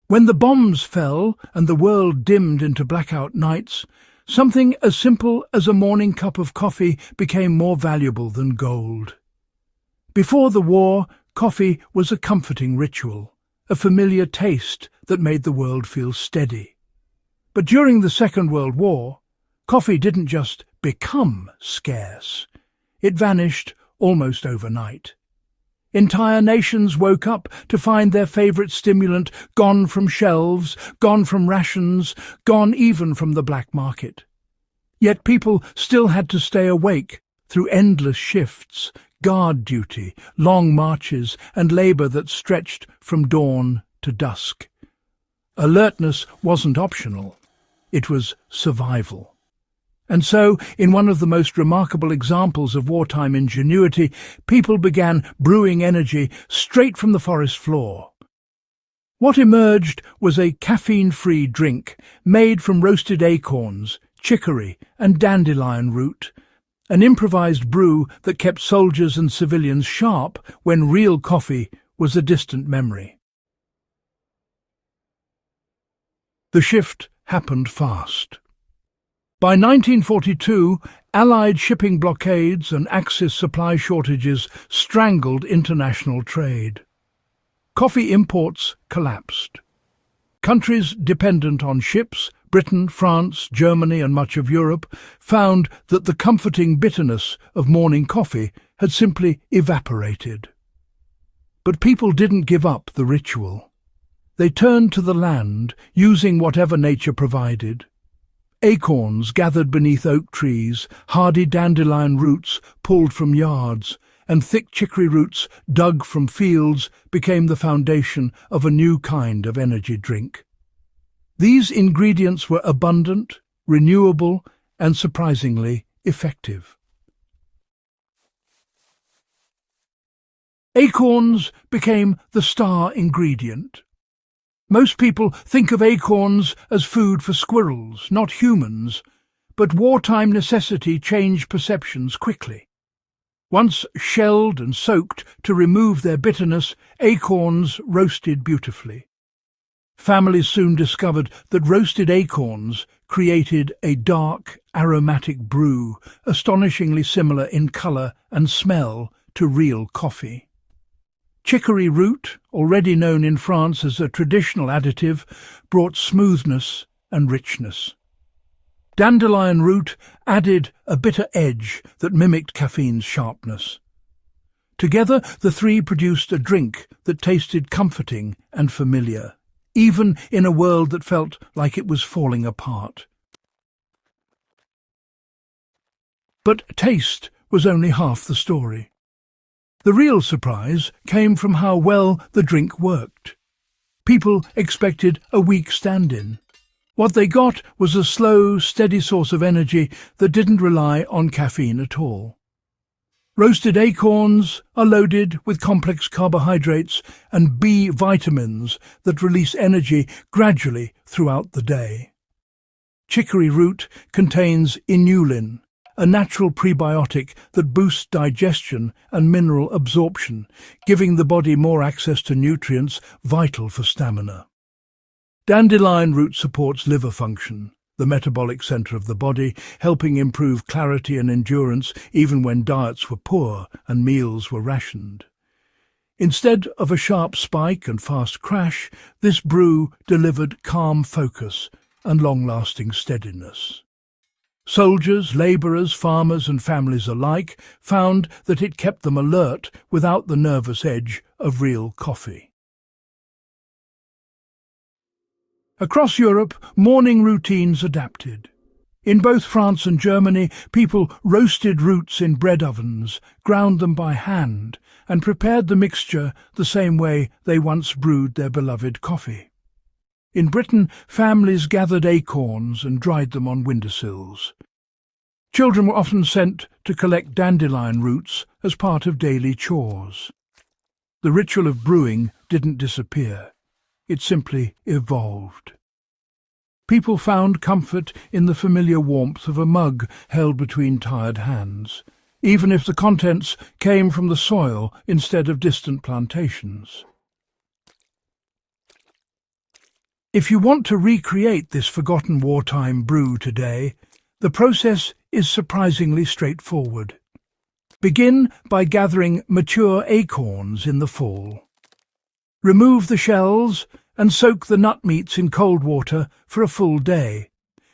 When the bombs fell and the world dimmed into blackout nights, something as simple as a morning cup of coffee became more valuable than gold. Before the war, coffee was a comforting ritual, a familiar taste that made the world feel steady. But during the Second World War, coffee didn't just become scarce. It vanished almost overnight. Entire nations woke up to find their favourite stimulant gone from shelves, gone from rations, gone even from the black market. Yet people still had to stay awake through endless shifts, guard duty, long marches, and labour that stretched from dawn to dusk. Alertness wasn't optional. It was survival. And so, in one of the most remarkable examples of wartime ingenuity, people began brewing energy straight from the forest floor. What emerged was a caffeine-free drink made from roasted acorns, chicory, and dandelion root, an improvised brew that kept soldiers and civilians sharp when real coffee was a distant memory. The shift happened fast. By 1942, Allied shipping blockades and Axis supply shortages strangled international trade. Coffee imports collapsed. Countries dependent on ships, Britain, France, Germany and much of Europe, found that the comforting bitterness of morning coffee had simply evaporated. But people didn't give up the ritual. They turned to the land, using whatever nature provided. Acorns gathered beneath oak trees, hardy dandelion roots pulled from yards, and thick chicory roots dug from fields became the foundation of a new kind of energy drink. These ingredients were abundant, renewable, and surprisingly effective. Acorns became the star ingredient. Most people think of acorns as food for squirrels, not humans, but wartime necessity changed perceptions quickly. Once shelled and soaked to remove their bitterness, acorns roasted beautifully. Families soon discovered that roasted acorns created a dark, aromatic brew, astonishingly similar in colour and smell to real coffee. Chicory root, already known in France as a traditional additive, brought smoothness and richness. Dandelion root added a bitter edge that mimicked caffeine's sharpness. Together, the three produced a drink that tasted comforting and familiar, even in a world that felt like it was falling apart. But taste was only half the story. The real surprise came from how well the drink worked. People expected a weak stand-in. What they got was a slow, steady source of energy that didn't rely on caffeine at all. Roasted acorns are loaded with complex carbohydrates and B vitamins that release energy gradually throughout the day. Chicory root contains inulin, a natural prebiotic that boosts digestion and mineral absorption, giving the body more access to nutrients vital for stamina. Dandelion root supports liver function, the metabolic center of the body, helping improve clarity and endurance even when diets were poor and meals were rationed. Instead of a sharp spike and fast crash, this brew delivered calm focus and long-lasting steadiness. Soldiers, labourers, farmers and families alike found that it kept them alert without the nervous edge of real coffee. Across Europe, morning routines adapted. In both France and Germany, people roasted roots in bread ovens, ground them by hand, and prepared the mixture the same way they once brewed their beloved coffee. In Britain, families gathered acorns and dried them on windowsills. Children were often sent to collect dandelion roots as part of daily chores. The ritual of brewing didn't disappear. It simply evolved. People found comfort in the familiar warmth of a mug held between tired hands, even if the contents came from the soil instead of distant plantations. If you want to recreate this forgotten wartime brew today, the process is surprisingly straightforward. Begin by gathering mature acorns in the fall. Remove the shells and soak the nut meats in cold water for a full day,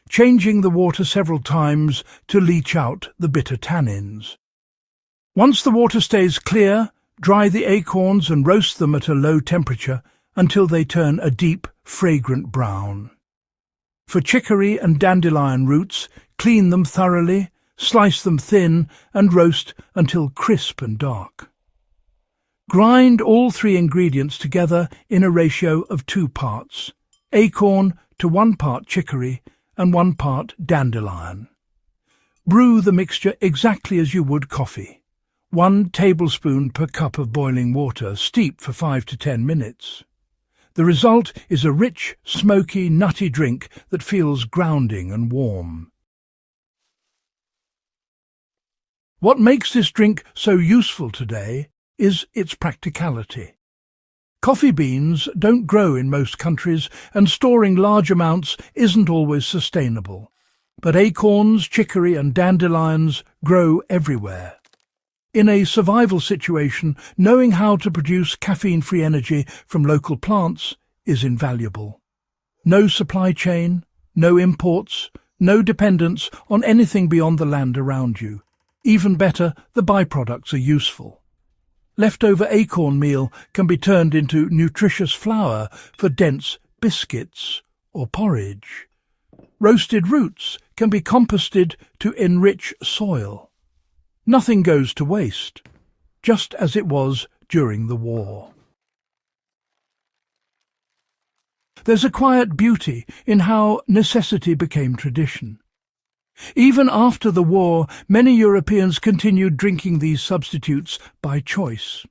changing the water several times to leach out the bitter tannins. Once the water stays clear, dry the acorns and roast them at a low temperature until they turn a deep, fragrant brown. For chicory and dandelion roots, clean them thoroughly, slice them thin and roast until crisp and dark. Grind all three ingredients together in a ratio of 2 parts, acorn to 1 part chicory and 1 part dandelion. Brew the mixture exactly as you would coffee. 1 tablespoon per cup of boiling water, steep for 5 to 10 minutes. The result is a rich, smoky, nutty drink that feels grounding and warm. What makes this drink so useful today is its practicality. Coffee beans don't grow in most countries, and storing large amounts isn't always sustainable. But acorns, chicory and dandelions grow everywhere. In a survival situation, knowing how to produce caffeine-free energy from local plants is invaluable. No supply chain, no imports, no dependence on anything beyond the land around you. Even better, the byproducts are useful. Leftover acorn meal can be turned into nutritious flour for dense biscuits or porridge. Roasted roots can be composted to enrich soil. Nothing goes to waste, just as it was during the war. There's a quiet beauty in how necessity became tradition. Even after the war, many Europeans continued drinking these substitutes by choice.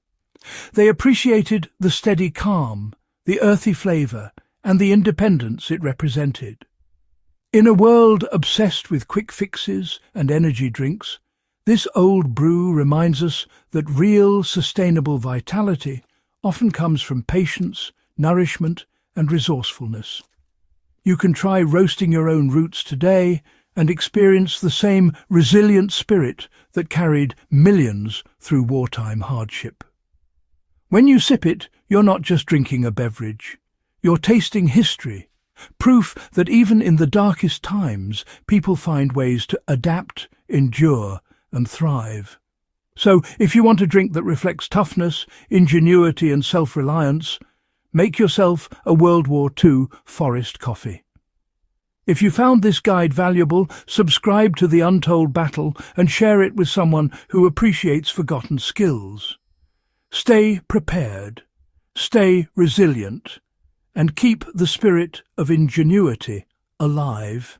They appreciated the steady calm, the earthy flavour, and the independence it represented. In a world obsessed with quick fixes and energy drinks, this old brew reminds us that real, sustainable vitality often comes from patience, nourishment, and resourcefulness. You can try roasting your own roots today and experience the same resilient spirit that carried millions through wartime hardship. When you sip it, you're not just drinking a beverage. You're tasting history, proof that even in the darkest times, people find ways to adapt, endure, and thrive. So, if you want a drink that reflects toughness, ingenuity, and self-reliance, make yourself a World War II forest coffee. If you found this guide valuable, subscribe to The Untold Battle and share it with someone who appreciates forgotten skills. Stay prepared, stay resilient, and keep the spirit of ingenuity alive.